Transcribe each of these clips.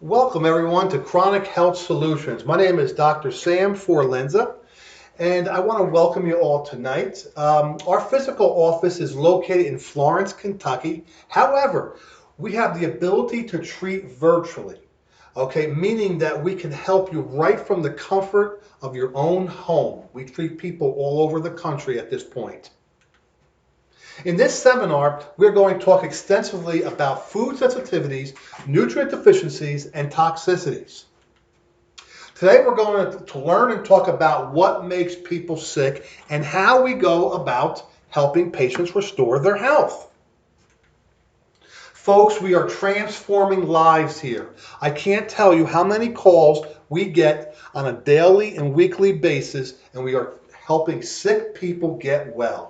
Welcome everyone to Chronic Health Solutions. My name is Dr. Sam Forlenza, and I want to welcome you all tonight. Our physical office is located in Florence, Kentucky. However, we have the ability to treat virtually, okay, meaning that we can help you right from the comfort of your own home. We treat people all over the country at this point. In this seminar, we're going to talk extensively about food sensitivities, nutrient deficiencies, and toxicities. Today, we're going to learn and talk about what makes people sick and how we go about helping patients restore their health. Folks, we are transforming lives here. I can't tell you how many calls we get on a daily and weekly basis, and we are helping sick people get well.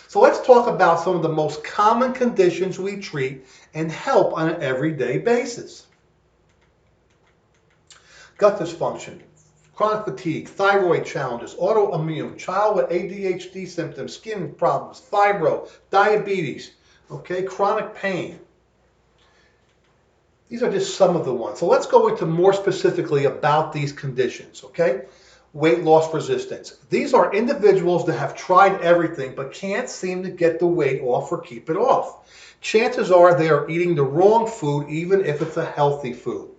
So let's talk about some of the most common conditions we treat and help on an everyday basis. Gut dysfunction, chronic fatigue, thyroid challenges, autoimmune, child with ADHD symptoms, skin problems, fibro, diabetes, okay, chronic pain. These are just some of the ones. So let's go into more specifically about these conditions, okay? Weight loss resistance. These are individuals that have tried everything but can't seem to get the weight off or keep it off. Chances are they are eating the wrong food, even if it's a healthy food.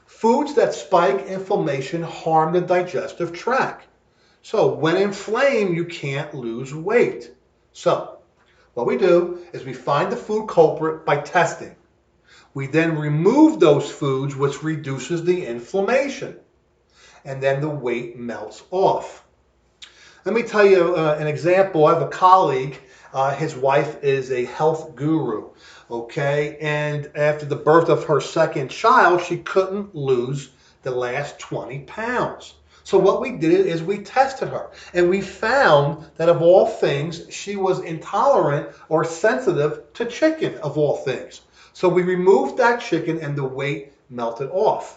Foods that spike inflammation harm the digestive tract. So when inflamed, you can't lose weight. So what we do is we find the food culprit by testing. We then remove those foods, which reduces the inflammation, and then the weight melts off. Let me tell you an example. I have a colleague, his wife is a health guru, okay? And after the birth of her second child, she couldn't lose the last 20 pounds. So what we did is we tested her, and we found that of all things, she was intolerant or sensitive to chicken, of all things. So we removed that chicken and the weight melted off.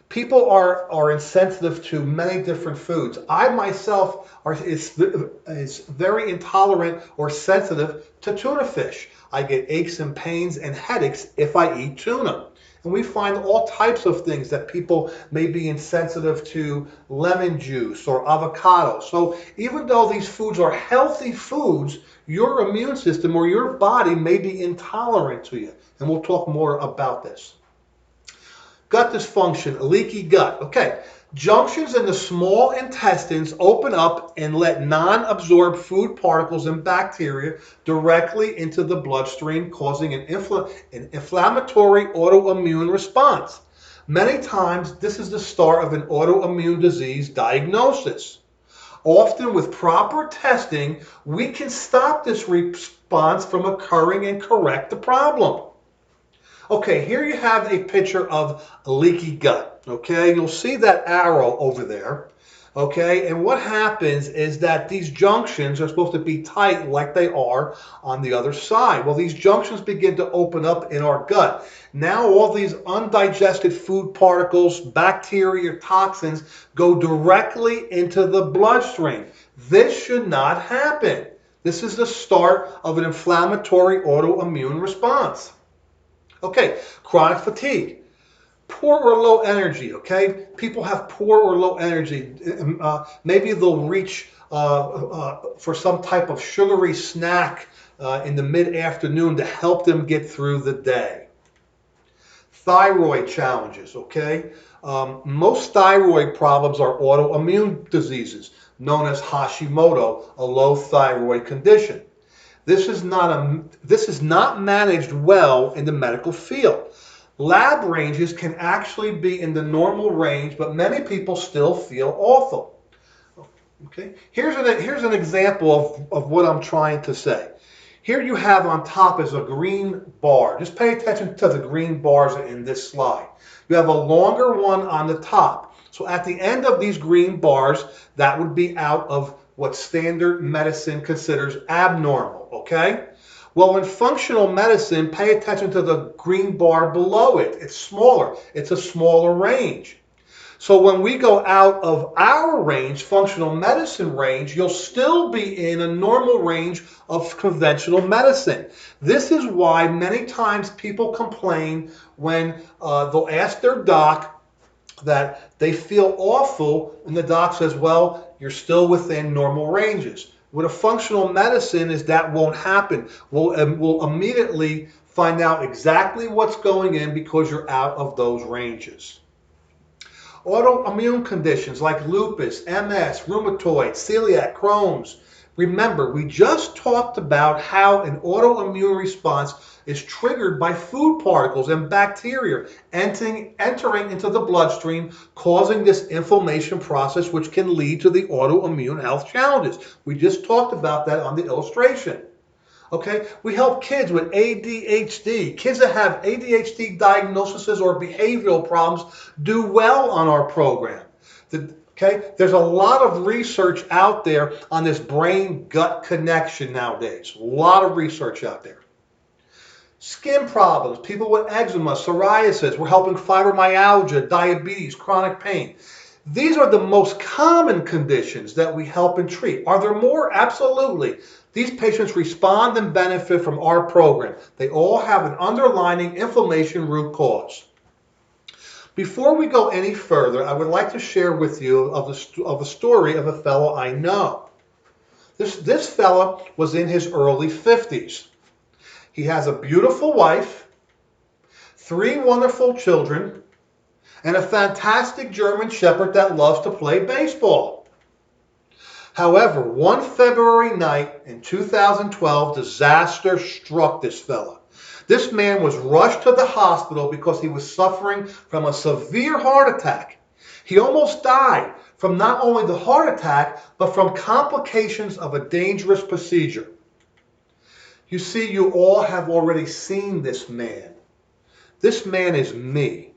People are insensitive to many different foods. I myself is very intolerant or sensitive to tuna fish. I get aches and pains and headaches if I eat tuna. And we find all types of things that people may be insensitive to, lemon juice or avocado. So even though these foods are healthy foods, your immune system or your body may be intolerant to you. And we'll talk more about this. Gut dysfunction, leaky gut. Okay, junctions in the small intestines open up and let non-absorbed food particles and bacteria directly into the bloodstream, causing an inflammatory autoimmune response. Many times, this is the start of an autoimmune disease diagnosis. Often with proper testing, we can stop this response from occurring and correct the problem. Okay, here you have a picture of a leaky gut, okay? You'll see that arrow over there, okay? And what happens is that these junctions are supposed to be tight like they are on the other side. Well, these junctions begin to open up in our gut. Now all these undigested food particles, bacteria, toxins go directly into the bloodstream. This should not happen. This is the start of an inflammatory autoimmune response. Okay, chronic fatigue, poor or low energy, okay? People have poor or low energy. Maybe they'll reach for some type of sugary snack in the mid-afternoon to help them get through the day. Thyroid challenges, okay? Most thyroid problems are autoimmune diseases, known as Hashimoto, a low thyroid condition. This is not managed well in the medical field. Lab ranges can actually be in the normal range, but many people still feel awful. Okay, here's an example of what I'm trying to say. Here you have on top is a green bar. Just pay attention to the green bars in this slide. You have a longer one on the top. So at the end of these green bars, that would be out of what standard medicine considers abnormal, okay? Well, in functional medicine, pay attention to the green bar below it. It's smaller. It's a smaller range. So when we go out of our range, functional medicine range, you'll still be in a normal range of conventional medicine. This is why many times people complain when they'll ask their doc that they feel awful, and the doc says, well, you're still within normal ranges. With a functional medicine is that won't happen. We'll immediately find out exactly what's going in because you're out of those ranges. Autoimmune conditions like lupus, MS, rheumatoid, celiac, Crohn's. Remember, we just talked about how an autoimmune response is triggered by food particles and bacteria entering into the bloodstream, causing this inflammation process, which can lead to the autoimmune health challenges. We just talked about that on the illustration. Okay, we help kids with ADHD. Kids that have ADHD diagnoses or behavioral problems do well on our program. Okay, there's a lot of research out there on this brain-gut connection nowadays. A lot of research out there. Skin problems, people with eczema, psoriasis, we're helping fibromyalgia, diabetes, chronic pain. These are the most common conditions that we help and treat. Are there more? Absolutely. These patients respond and benefit from our program. They all have an underlying inflammation root cause. Before we go any further, I would like to share with you of a story of a fellow I know. This fellow was in his early 50s. He has a beautiful wife, 3 wonderful children, and a fantastic German Shepherd that loves to play baseball. However, one February night in 2012, disaster struck this fella. This man was rushed to the hospital because he was suffering from a severe heart attack. He almost died from not only the heart attack, but from complications of a dangerous procedure. You see, you all have already seen this man. This man is me.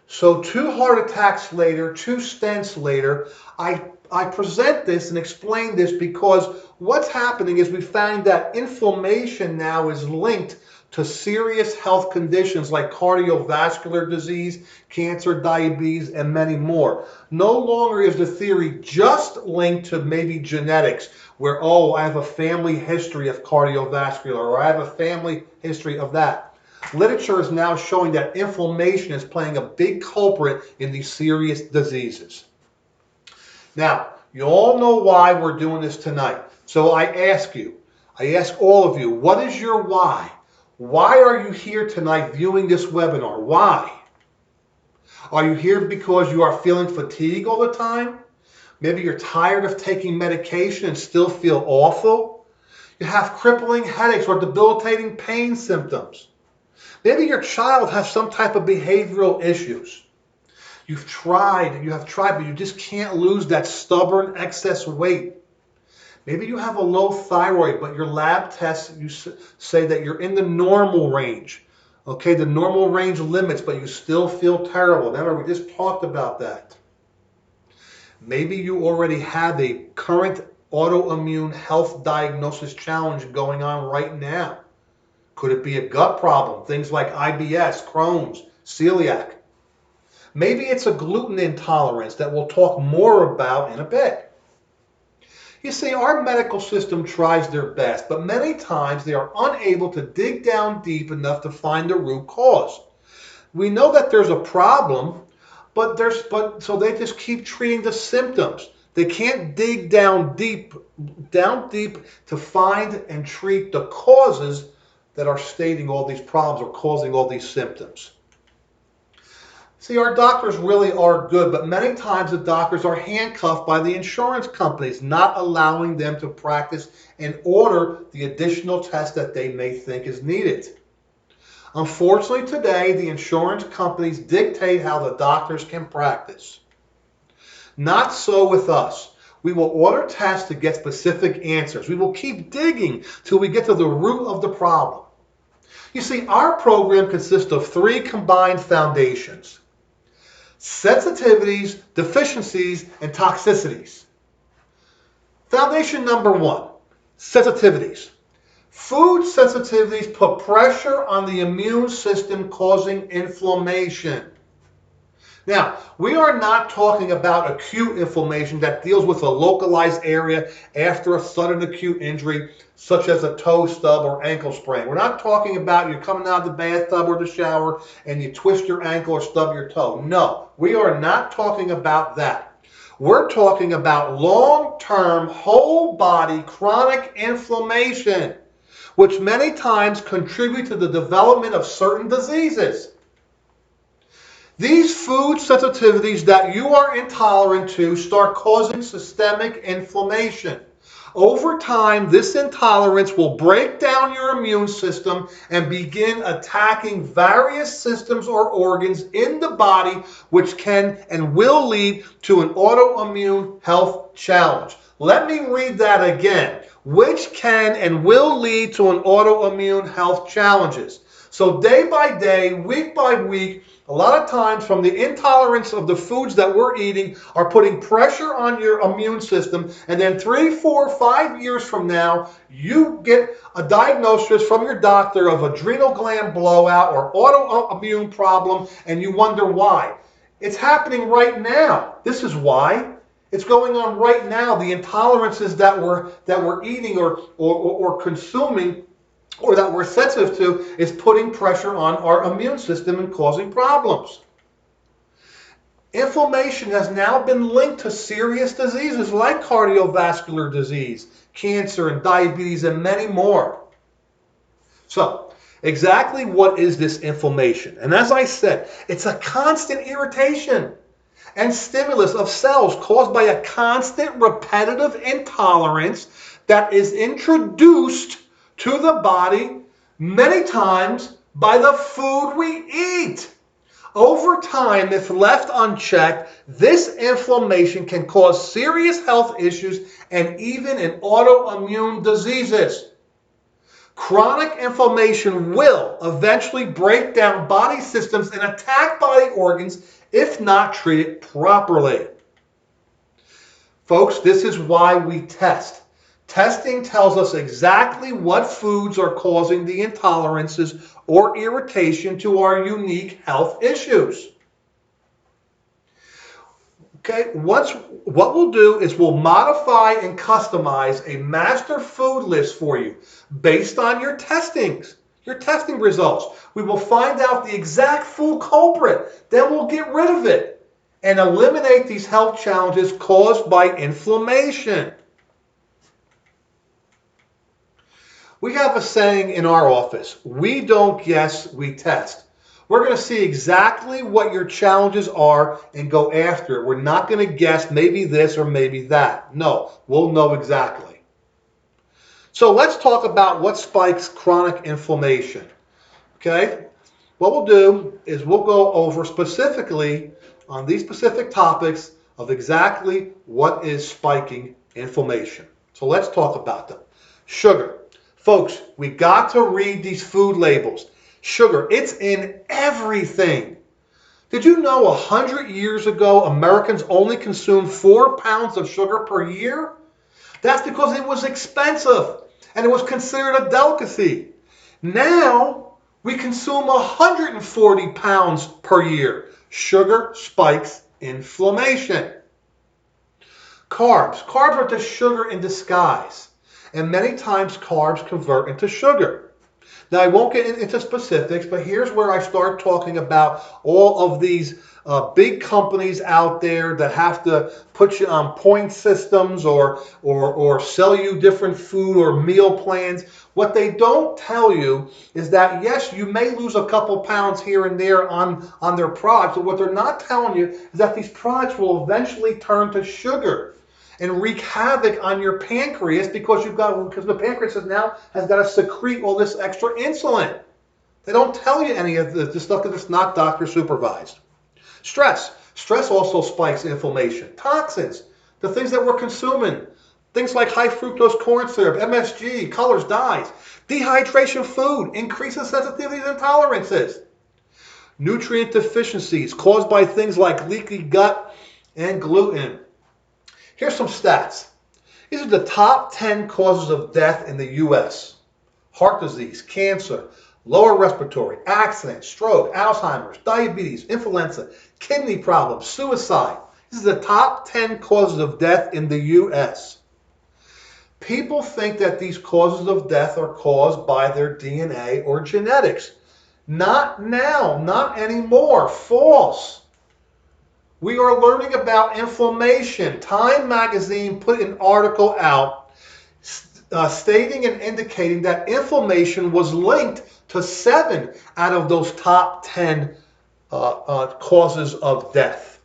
So 2 heart attacks later, 2 stents later, I present this and explain this because what's happening is we find that inflammation now is linked to serious health conditions like cardiovascular disease, cancer, diabetes, and many more. No longer is the theory just linked to maybe genetics, where, oh, I have a family history of cardiovascular, or I have a family history of that. Literature is now showing that inflammation is playing a big culprit in these serious diseases. Now, you all know why we're doing this tonight. So I ask all of you, what is your why? Why are you here tonight viewing this webinar? Why? Are you here because you are feeling fatigue all the time? Maybe you're tired of taking medication and still feel awful? You have crippling headaches or debilitating pain symptoms. Maybe your child has some type of behavioral issues. You have tried, but you just can't lose that stubborn excess weight. Maybe you have a low thyroid, but your lab tests you say that you're in the normal range. Okay, the normal range limits, but you still feel terrible. Remember, we just talked about that. Maybe you already have a current autoimmune health diagnosis challenge going on right now. Could it be a gut problem? Things like IBS, Crohn's, celiac. Maybe it's a gluten intolerance that we'll talk more about in a bit. You see, our medical system tries their best, but many times they are unable to dig down deep enough to find the root cause. We know that there's a problem, so they just keep treating the symptoms. They can't dig down deep to find and treat the causes that are stating all these problems or causing all these symptoms. See, our doctors really are good, but many times the doctors are handcuffed by the insurance companies, not allowing them to practice and order the additional tests that they may think is needed. Unfortunately, today, the insurance companies dictate how the doctors can practice. Not so with us. We will order tests to get specific answers. We will keep digging till we get to the root of the problem. You see, our program consists of 3 combined foundations: sensitivities, deficiencies, and toxicities. Foundation number 1, sensitivities. Food sensitivities put pressure on the immune system, causing inflammation. Now, we are not talking about acute inflammation that deals with a localized area after a sudden acute injury, such as a toe stub or ankle sprain. We're not talking about you coming out of the bathtub or the shower and you twist your ankle or stub your toe. No, we are not talking about that. We're talking about long-term, whole-body chronic inflammation, which many times contribute to the development of certain diseases. These food sensitivities that you are intolerant to start causing systemic inflammation. Over time, this intolerance will break down your immune system and begin attacking various systems or organs in the body, which can and will lead to an autoimmune health challenge. Let me read that again. Which can and will lead to an autoimmune health challenges. So day by day, week by week, a lot of times from the intolerance of the foods that we're eating are putting pressure on your immune system. And then 3, 4, 5 years from now, you get a diagnosis from your doctor of adrenal gland blowout or autoimmune problem, and you wonder why. It's happening right now. This is why. It's going on right now. The intolerances that we're eating or consuming or that we're sensitive to is putting pressure on our immune system and causing problems. Inflammation has now been linked to serious diseases like cardiovascular disease, cancer, and diabetes, and many more. So, exactly what is this inflammation? And as I said, it's a constant irritation and stimulus of cells caused by a constant repetitive intolerance that is introduced to the body many times by the food we eat. Over time, if left unchecked, this inflammation can cause serious health issues and even in autoimmune diseases. Chronic inflammation will eventually break down body systems and attack body organs if not treated properly. Folks, this is why we test. Testing tells us exactly what foods are causing the intolerances or irritation to our unique health issues. Okay, what we'll do is we'll modify and customize a master food list for you based on your testing results. We will find out the exact food culprit, then we'll get rid of it and eliminate these health challenges caused by inflammation. We have a saying in our office, we don't guess, we test. We're going to see exactly what your challenges are and go after it. We're not going to guess maybe this or maybe that. No, we'll know exactly. So let's talk about what spikes chronic inflammation. Okay? What we'll do is we'll go over specifically on these specific topics of exactly what is spiking inflammation. So let's talk about them. Sugar. Folks, we got to read these food labels. Sugar, it's in everything. Did you know 100 years ago, Americans only consumed 4 pounds of sugar per year? That's because it was expensive and it was considered a delicacy. Now, we consume 140 pounds per year. Sugar spikes inflammation. Carbs. Carbs are just sugar in disguise. And many times carbs convert into sugar. Now, I won't get into specifics, but here's where I start talking about all of these big companies out there that have to put you on point systems or sell you different food or meal plans. What they don't tell you is that, yes, you may lose a couple pounds here and there on their products, but what they're not telling you is that these products will eventually turn to sugar and wreak havoc on your pancreas because the pancreas has got to secrete all this extra insulin. They don't tell you any of this stuff because it's not doctor supervised. Stress. Stress also spikes inflammation. Toxins, the things that we're consuming, things like high fructose corn syrup, MSG, colors, dyes. Dehydration food increases sensitivities and tolerances. Nutrient deficiencies caused by things like leaky gut and gluten. Here's some stats. These are the top 10 causes of death in the U.S. Heart disease, cancer, lower respiratory, accident, stroke, Alzheimer's, diabetes, influenza, kidney problems, suicide. This is the top 10 causes of death in the U.S. People think that these causes of death are caused by their DNA or genetics. Not now, not anymore. False. We are learning about inflammation. Time magazine put an article out stating and indicating that inflammation was linked to 7 out of those top 10 causes of death.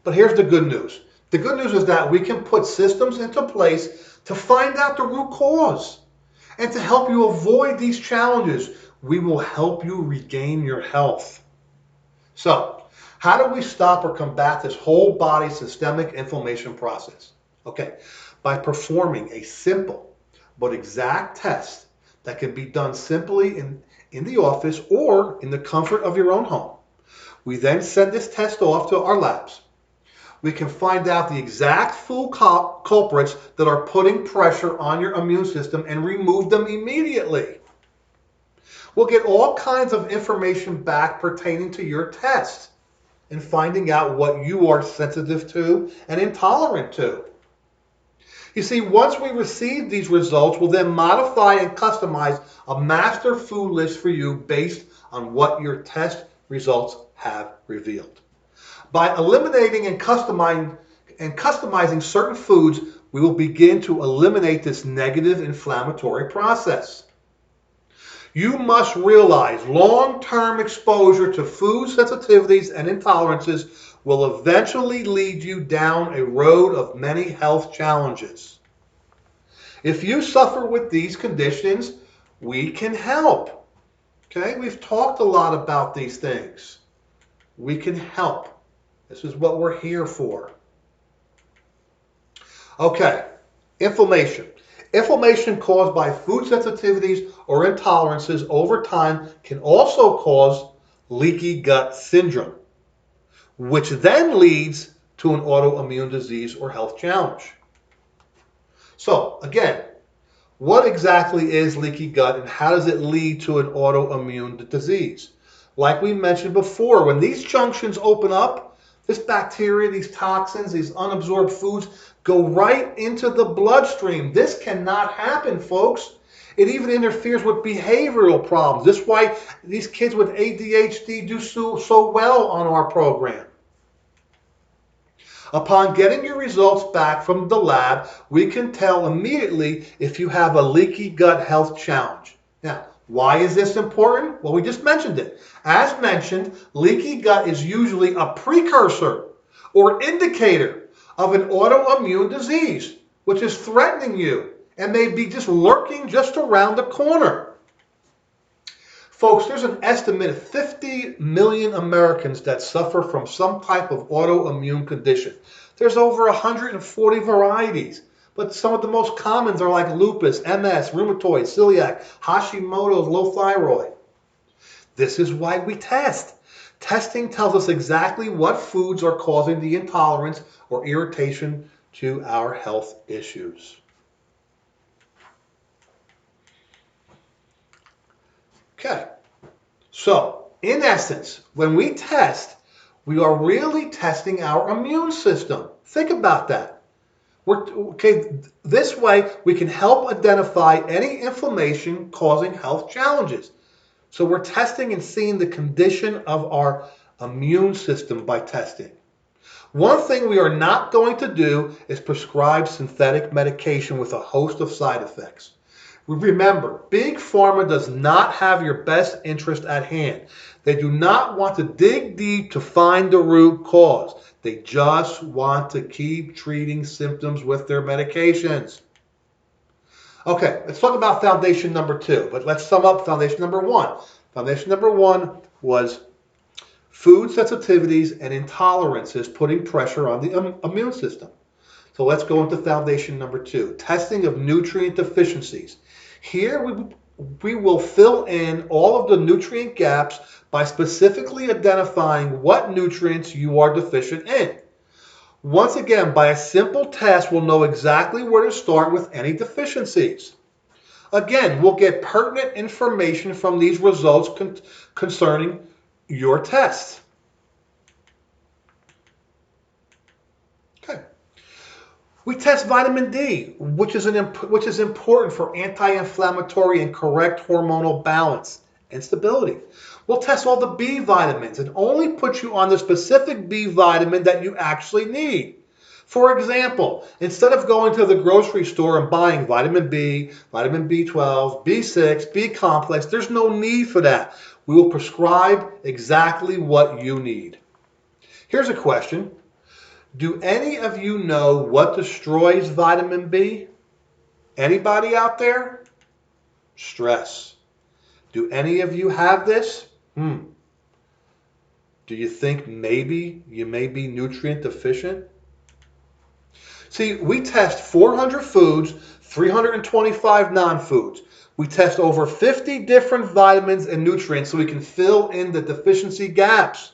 But here's the good news. The good news is that we can put systems into place to find out the root cause and to help you avoid these challenges. We will help you regain your health. So, how do we stop or combat this whole body systemic inflammation process? Okay, by performing a simple but exact test that can be done simply in the office or in the comfort of your own home. We then send this test off to our labs. We can find out the exact food culprits that are putting pressure on your immune system and remove them immediately. We'll get all kinds of information back pertaining to your test and finding out what you are sensitive to and intolerant to. You see, once we receive these results, we'll then modify and customize a master food list for you based on what your test results have revealed. By eliminating and customizing certain foods, we will begin to eliminate this negative inflammatory process. You must realize long-term exposure to food sensitivities and intolerances will eventually lead you down a road of many health challenges. If you suffer with these conditions, we can help. Okay, we've talked a lot about these things. We can help. This is what we're here for. Okay, inflammation. Inflammation caused by food sensitivities or intolerances over time can also cause leaky gut syndrome, which then leads to an autoimmune disease or health challenge. So, again, what exactly is leaky gut and how does it lead to an autoimmune disease? Like we mentioned before, when these junctions open up, this bacteria, these toxins, these unabsorbed foods go right into the bloodstream. This cannot happen, folks. It even interferes with behavioral problems. This is why these kids with ADHD do so well on our program. Upon getting your results back from the lab, we can tell immediately if you have a leaky gut health challenge. Now, why is this important? Well, we just mentioned it. As mentioned, leaky gut is usually a precursor or indicator of an autoimmune disease, which is threatening you and may be just lurking just around the corner. Folks, there's an estimated 50 million Americans that suffer from some type of autoimmune condition. There's over 140 varieties, but some of the most commons are like lupus, MS, rheumatoid, celiac, Hashimoto's, low thyroid. This is why we test. Testing tells us exactly what foods are causing the intolerance or irritation to our health issues. Okay, so in essence, when we test, we are really testing our immune system. Think about that. This way, we can help identify any inflammation causing health challenges. So we're testing and seeing the condition of our immune system by testing. One thing we are not going to do is prescribe synthetic medication with a host of side effects. Remember, Big Pharma does not have your best interest at hand. They do not want to dig deep to find the root cause. They just want to keep treating symptoms with their medications. Okay, let's talk about foundation number 2, but let's sum up foundation number 1. Foundation number 1 was food sensitivities and intolerances putting pressure on the immune system. So let's go into foundation number 2, testing of nutrient deficiencies. Here we will fill in all of the nutrient gaps by specifically identifying what nutrients you are deficient in. Once again, by a simple test, we'll know exactly where to start with any deficiencies. Again, we'll get pertinent information from these results concerning your test. Okay. We test vitamin D, which is important for anti-inflammatory and correct hormonal balance and stability. We'll test all the B vitamins and only put you on the specific B vitamin that you actually need. For example, instead of going to the grocery store and buying vitamin B, vitamin B12, B6, B complex, there's no need for that. We will prescribe exactly what you need. Here's a question. Do any of you know what destroys vitamin B? Anybody out there? Stress. Do any of you have this? Do you think maybe you may be nutrient deficient? See, we test 400 foods, 325 non-foods. We test over 50 different vitamins and nutrients so we can fill in the deficiency gaps.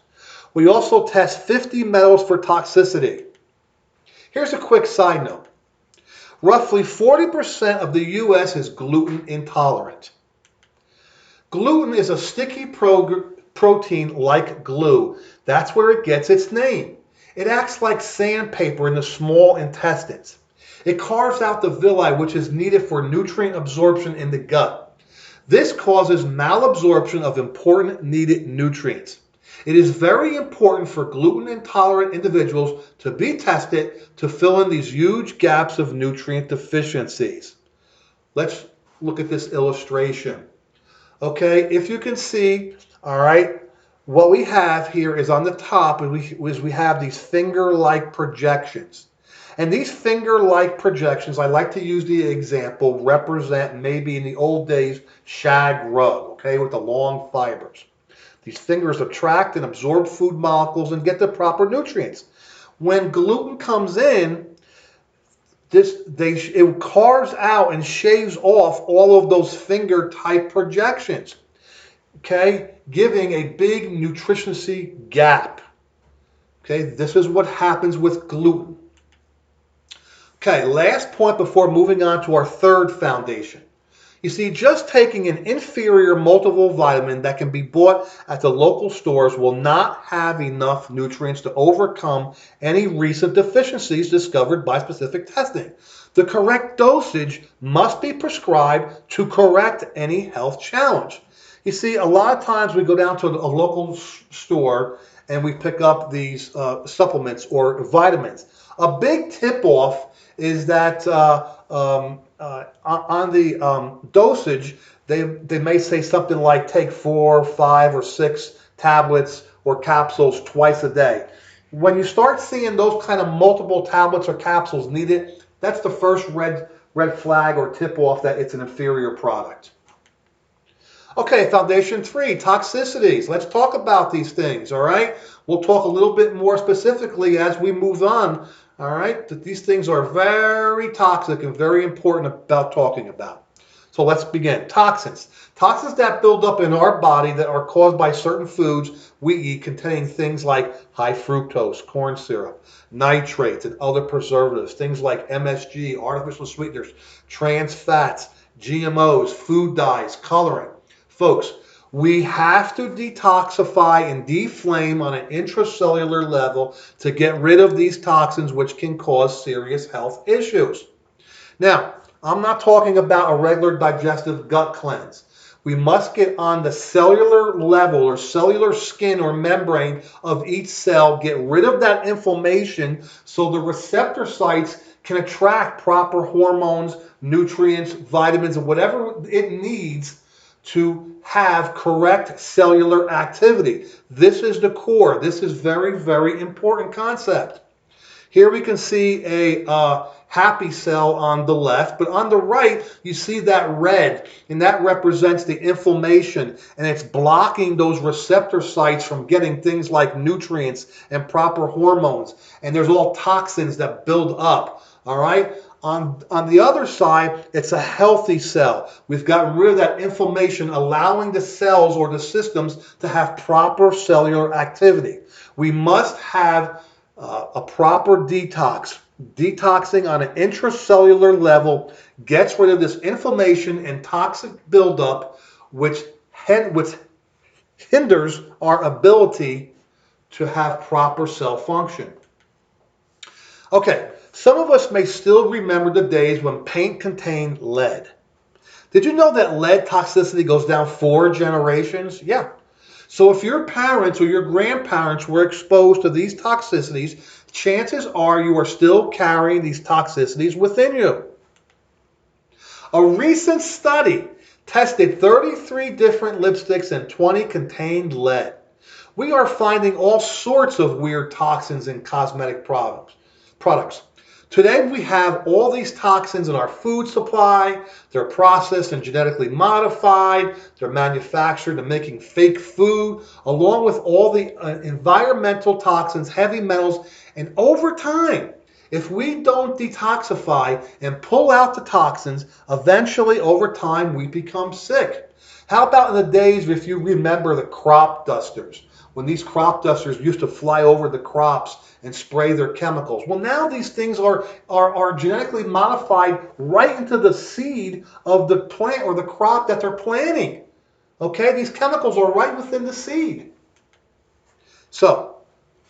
We also test 50 metals for toxicity. Here's a quick side note. Roughly 40% of the U.S. is gluten intolerant. Gluten is a sticky protein like glue. That's where it gets its name. It acts like sandpaper in the small intestines. It carves out the villi, which is needed for nutrient absorption in the gut. This causes malabsorption of important needed nutrients. It is very important for gluten-intolerant individuals to be tested to fill in these huge gaps of nutrient deficiencies. Let's look at this illustration. Okay, if you can see, all right, what we have here is on the top, we have these finger-like projections. And these finger-like projections, I like to use the example, represent maybe in the old days shag rug, okay, with the long fibers. These fingers attract and absorb food molecules and get the proper nutrients. When gluten comes in, it carves out and shaves off all of those finger-type projections, okay, giving a big nutriency gap. Okay, this is what happens with gluten. Okay, last point before moving on to our third foundation. You see, just taking an inferior multivitamin that can be bought at the local stores will not have enough nutrients to overcome any recent deficiencies discovered by specific testing. The correct dosage must be prescribed to correct any health challenge. You see, a lot of times we go down to a local store and we pick up these supplements or vitamins. A big tip-off is that on the dosage, they may say something like take 4, 5, or 6 tablets or capsules twice a day. When you start seeing those kind of multiple tablets or capsules needed, that's the first red flag or tip-off that it's an inferior product. Okay, foundation 3, toxicities. Let's talk about these things, all right? We'll talk a little bit more specifically as we move on, all right? That these things are very toxic and very important about talking about. So let's begin. Toxins. Toxins that build up in our body that are caused by certain foods we eat containing things like high fructose, corn syrup, nitrates, and other preservatives, things like MSG, artificial sweeteners, trans fats, GMOs, food dyes, coloring. Folks, we have to detoxify and deflame on an intracellular level to get rid of these toxins which can cause serious health issues. Now, I'm not talking about a regular digestive gut cleanse. We must get on the cellular level or cellular skin or membrane of each cell, get rid of that inflammation so the receptor sites can attract proper hormones, nutrients, vitamins, and whatever it needs to have correct cellular activity. This is the core. This is very, very important concept. Here we can see a happy cell on the left, but on the right you see that red, and that represents the inflammation, and it's blocking those receptor sites from getting things like nutrients and proper hormones, and there's all toxins that build up, all right? On the other side, it's a healthy cell. We've gotten rid of that inflammation, allowing the cells or the systems to have proper cellular activity. We must have a proper detox. Detoxing on an intracellular level gets rid of this inflammation and toxic buildup, which hinders our ability to have proper cell function. Okay, some of us may still remember the days when paint contained lead. Did you know that lead toxicity goes down 4 generations? Yeah. So if your parents or your grandparents were exposed to these toxicities, chances are you are still carrying these toxicities within you. A recent study tested 33 different lipsticks and 20 contained lead. We are finding all sorts of weird toxins in cosmetic products. Today we have all these toxins in our food supply. They're processed and genetically modified. They're manufactured and making fake food, along with all the environmental toxins, heavy metals. And over time, if we don't detoxify and pull out the toxins, eventually over time we become sick. How about in the days, if you remember, the crop dusters? When these crop dusters used to fly over the crops and spray their chemicals. Well, now these things are genetically modified right into the seed of the plant or the crop that they're planting. Okay, these chemicals are right within the seed. So,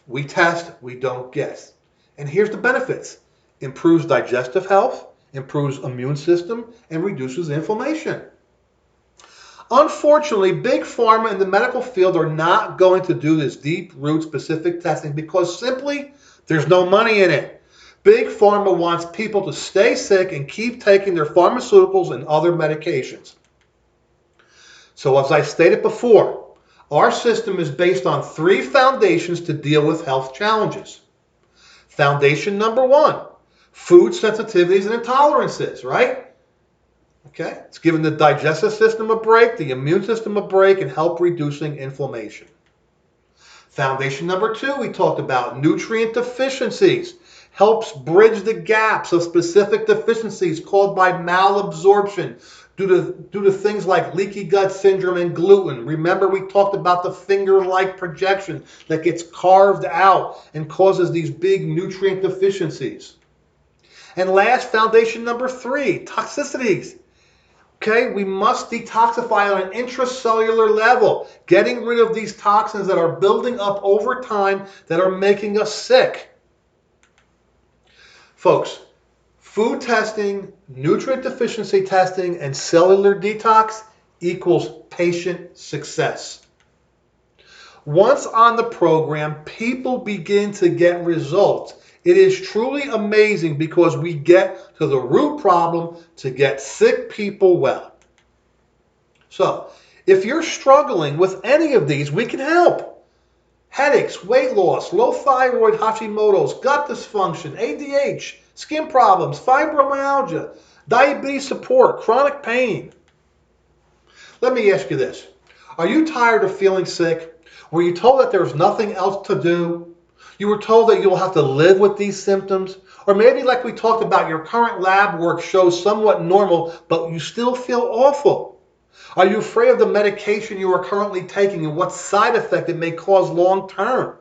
we test, we don't guess. And here's the benefits. Improves digestive health, improves immune system, and reduces inflammation. Unfortunately, big pharma in the medical field are not going to do this deep root specific testing because simply there's no money in it. Big pharma wants people to stay sick and keep taking their pharmaceuticals and other medications. So as I stated before, our system is based on 3 foundations to deal with health challenges. Foundation number 1, food sensitivities and intolerances, right? Okay, it's giving the digestive system a break, the immune system a break, and help reducing inflammation. Foundation number 2, we talked about nutrient deficiencies. Helps bridge the gaps of specific deficiencies caused by malabsorption due to things like leaky gut syndrome and gluten. Remember, we talked about the finger-like projection that gets carved out and causes these big nutrient deficiencies. And last, foundation number 3, toxicities. Okay, we must detoxify on an intracellular level, getting rid of these toxins that are building up over time that are making us sick. Folks, food testing, nutrient deficiency testing, and cellular detox equals patient success. Once on the program, people begin to get results. It is truly amazing because we get to the root problem to get sick people well. So, if you're struggling with any of these, we can help. Headaches, weight loss, low thyroid, Hashimoto's, gut dysfunction, ADH, skin problems, fibromyalgia, diabetes support, chronic pain. Let me ask you this. Are you tired of feeling sick? Were you told that there's nothing else to do? You were told that you'll have to live with these symptoms? Or maybe like we talked about, your current lab work shows somewhat normal, but you still feel awful. Are you afraid of the medication you are currently taking and what side effect it may cause long term?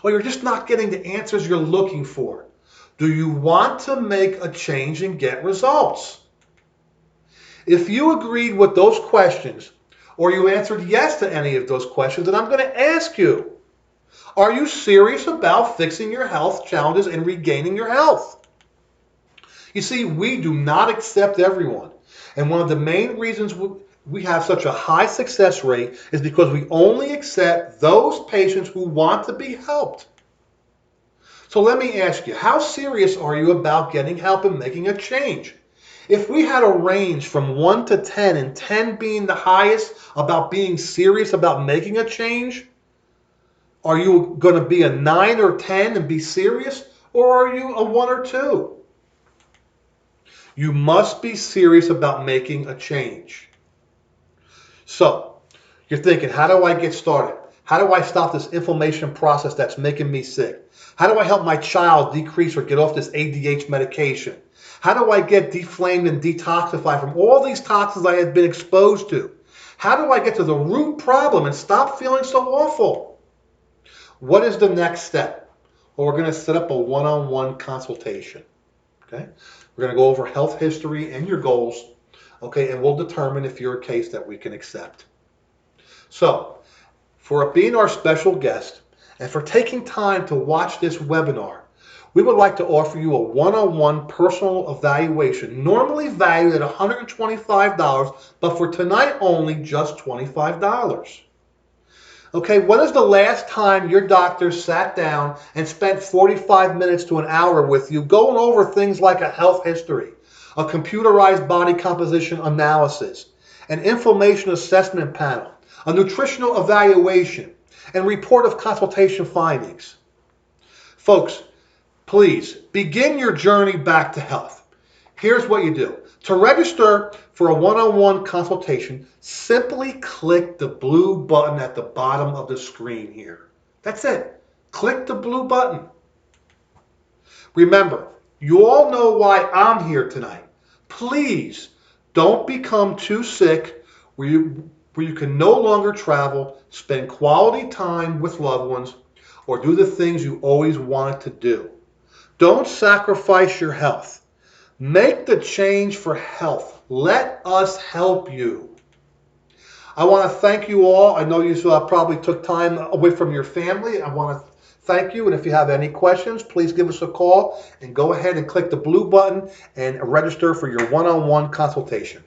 Or you're just not getting the answers you're looking for? Do you want to make a change and get results? If you agreed with those questions, or you answered yes to any of those questions, then I'm going to ask you, are you serious about fixing your health challenges and regaining your health? You see, we do not accept everyone. And one of the main reasons we have such a high success rate is because we only accept those patients who want to be helped. So let me ask you, how serious are you about getting help and making a change? If we had a range from 1 to 10, and 10 being the highest about being serious about making a change, are you going to be a 9 or 10 and be serious, or are you a 1 or 2? You must be serious about making a change. So, you're thinking, how do I get started? How do I stop this inflammation process that's making me sick? How do I help my child decrease or get off this ADH medication? How do I get deflamed and detoxified from all these toxins I have been exposed to? How do I get to the root problem and stop feeling so awful? What is the next step? or we're going to set up a one-on-one consultation. Okay? We're going to go over health history and your goals. Okay, and we'll determine if you're a case that we can accept. So, for being our special guest and for taking time to watch this webinar, we would like to offer you a one-on-one personal evaluation, normally valued at $125, but for tonight only, just $25. Okay, when is the last time your doctor sat down and spent 45 minutes to an hour with you going over things like a health history, a computerized body composition analysis, an inflammation assessment panel, a nutritional evaluation, and report of consultation findings? Folks, please begin your journey back to health. Here's what you do. To register for a one-on-one consultation, simply click the blue button at the bottom of the screen here. That's it. Click the blue button. Remember, you all know why I'm here tonight. Please don't become too sick where you can no longer travel, spend quality time with loved ones, or do the things you always wanted to do. Don't sacrifice your health. Make the change for health. Let us help you. I want to thank you all. I know you probably took time away from your family. I want to thank you. And if you have any questions, please give us a call and go ahead and click the blue button and register for your one-on-one consultation.